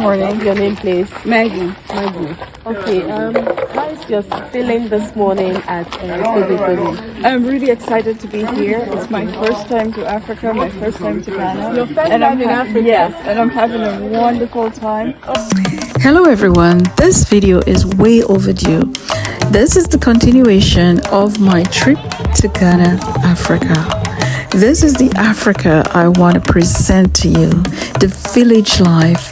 Morning. Your name, please. Maggie. Maggie. Okay. How is your feeling this morning at Togo? I'm really excited to be here. It's my first time to Africa, my first time to Ghana. Your first time in Africa? Yes, and I'm having a wonderful time. Hello everyone, this video is way overdue. This is the continuation of my trip to Ghana, Africa. This is the Africa I want to present to you, the village life.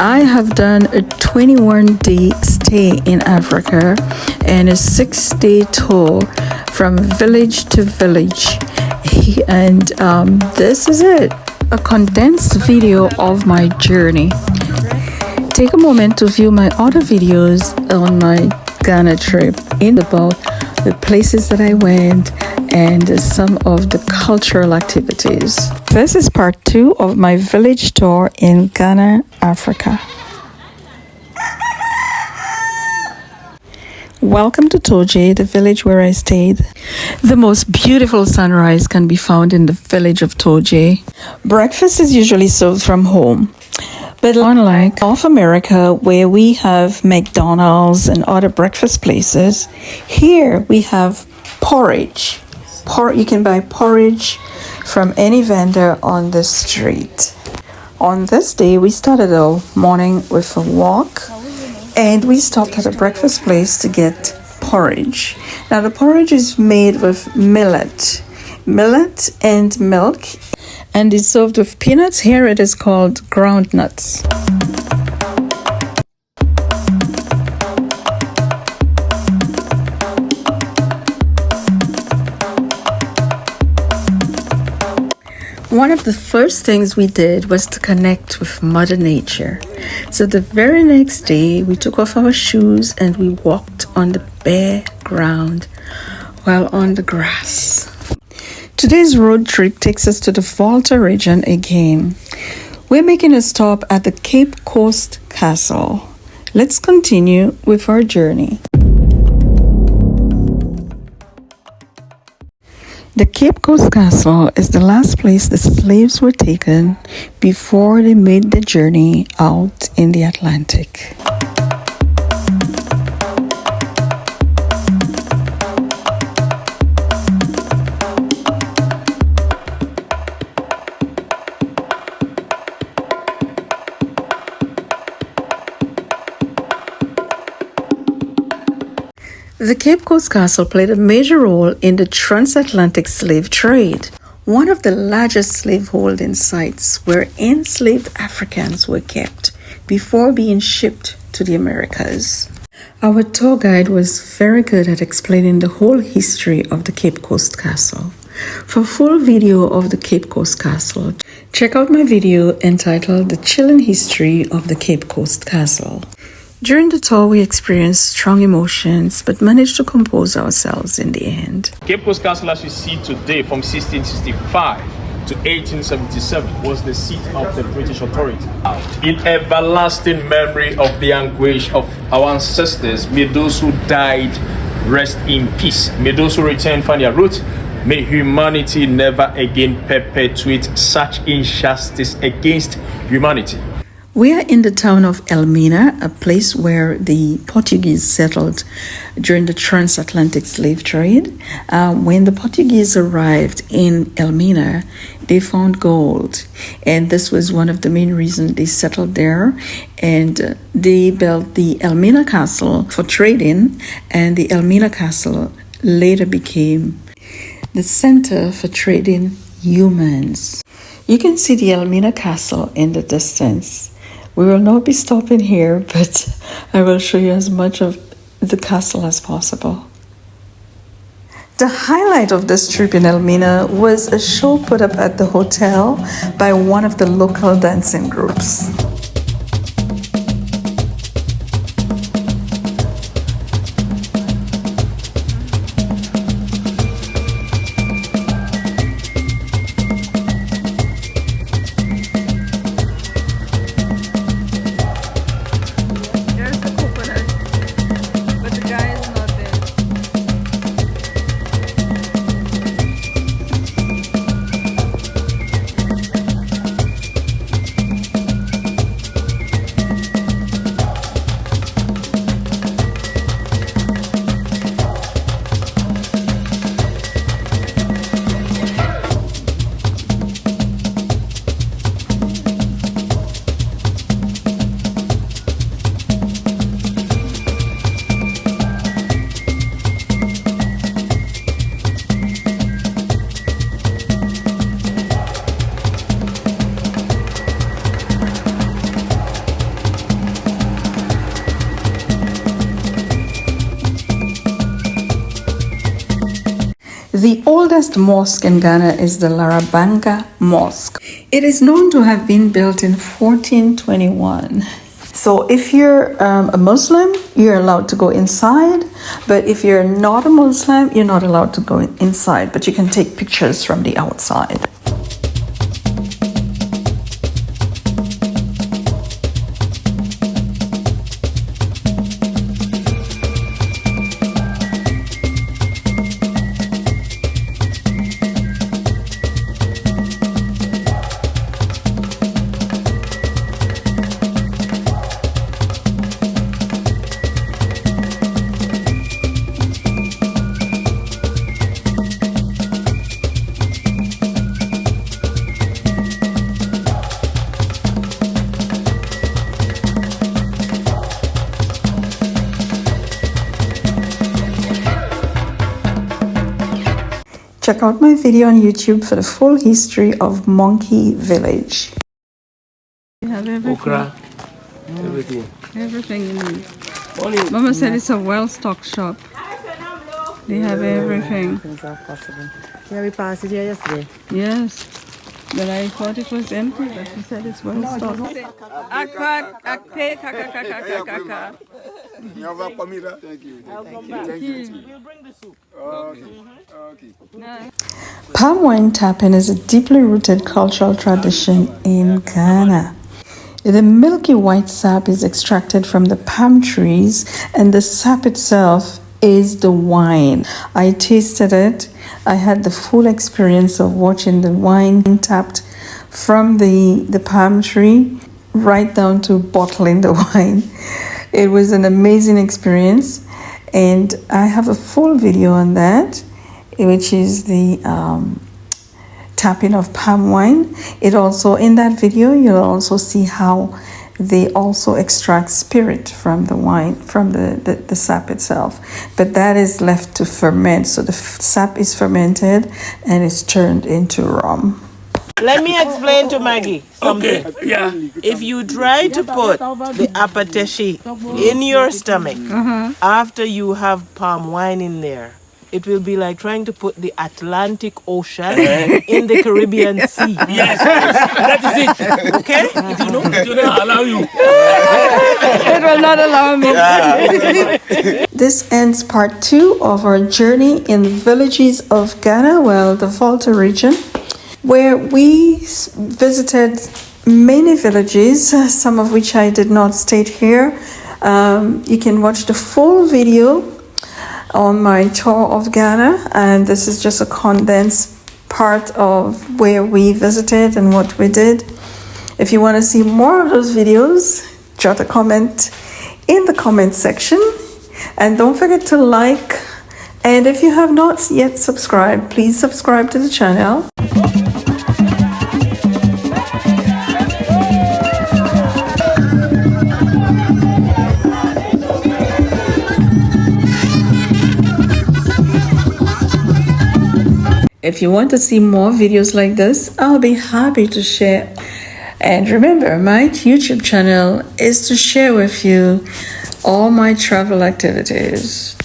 I have done a 21-day stay in Africa and a 6-day tour from village to village. And this is it, a condensed video of my journey. Take a moment to view my other videos on my Ghana trip about the places that I went and some of the cultural activities. This is part 2 of my village tour in Ghana, Africa. Welcome to Toje, the village where I stayed. The most beautiful sunrise can be found in the village of Toje. Breakfast is usually served from home. But unlike North America, where we have McDonald's and other breakfast places, here we have porridge. You can buy porridge from any vendor on the street. On this day, we started our morning with a walk, and we stopped at a breakfast place to get porridge. Now, the porridge is made with millet and milk, and it's served with peanuts. Here it is called ground nuts. One of the first things we did was to connect with Mother Nature. So the very next day, we took off our shoes and we walked on the bare ground while on the grass. Today's road trip takes us to the Volta region again. We're making a stop at the Cape Coast Castle. Let's continue with our journey. The Cape Coast Castle is the last place the slaves were taken before they made the journey out in the Atlantic. The Cape Coast Castle played a major role in the transatlantic slave trade, one of the largest slaveholding sites where enslaved Africans were kept before being shipped to the Americas. Our tour guide was very good at explaining the whole history of the Cape Coast Castle. For full video of the Cape Coast Castle, check out my video entitled The Chilling History of the Cape Coast Castle. During the tour, we experienced strong emotions, but managed to compose ourselves in the end. Cape Coast Castle, as you see today, from 1665 to 1877, was the seat of the British authority. In everlasting memory of the anguish of our ancestors, may those who died rest in peace. May those who return find their roots. May humanity never again perpetuate such injustice against humanity. We are in the town of Elmina, a place where the Portuguese settled during the transatlantic slave trade. When the Portuguese arrived in Elmina, they found gold, and this was one of the main reasons they settled there. And they built the Elmina Castle for trading, and the Elmina Castle later became the center for trading humans. You can see the Elmina Castle in the distance. We will not be stopping here, but I will show you as much of the castle as possible. The highlight of this trip in Elmina was a show put up at the hotel by one of the local dancing groups. The oldest mosque in Ghana is the Larabanga Mosque. It is known to have been built in 1421. So if you're a Muslim, you're allowed to go inside, but if you're not a Muslim, you're not allowed to go inside, but you can take pictures from the outside. Check out my video on YouTube for the full history of Monkey Village. You have everything. Okra, everything. Everything you need. Mama said it's a well-stocked shop. They have everything. Things are possible. Yeah, we passed it here yesterday. Yes. But I thought it was empty, but she said it's well-stocked. You have a comida? Thank you. Thank you. We'll bring the soup. Okay. Palm wine tapping is a deeply rooted cultural tradition in Ghana. The milky white sap is extracted from the palm trees, and the sap itself is the wine. I tasted it. I had the full experience of watching the wine tapped from the palm tree right down to bottling the wine. It was an amazing experience, and I have a full video on that, which is the tapping of palm wine. It also, in that video, you'll also see how they also extract spirit from the wine, from the sap itself. But that is left to ferment. So the sap is fermented and it's turned into rum. Let me explain to Maggie something. Okay. Yeah. If you try to put the apateshi in your stomach after you have palm wine in there, it will be like trying to put the Atlantic Ocean in the Caribbean Sea. Yes, that is it. Okay? It will not allow you. It will not allow me. This ends part 2 of our journey in the villages of Ghana, well, the Volta region, where we visited many villages, some of which I did not state here. You can watch the full video on my tour of Ghana, and this is just a condensed part of where we visited and what we did. If you want to see more of those videos, jot a comment in the comment section, and don't forget to like, and if you have not yet subscribed, please subscribe to the channel. If you want to see more videos like this, I'll be happy to share. And remember, my YouTube channel is to share with you all my travel activities.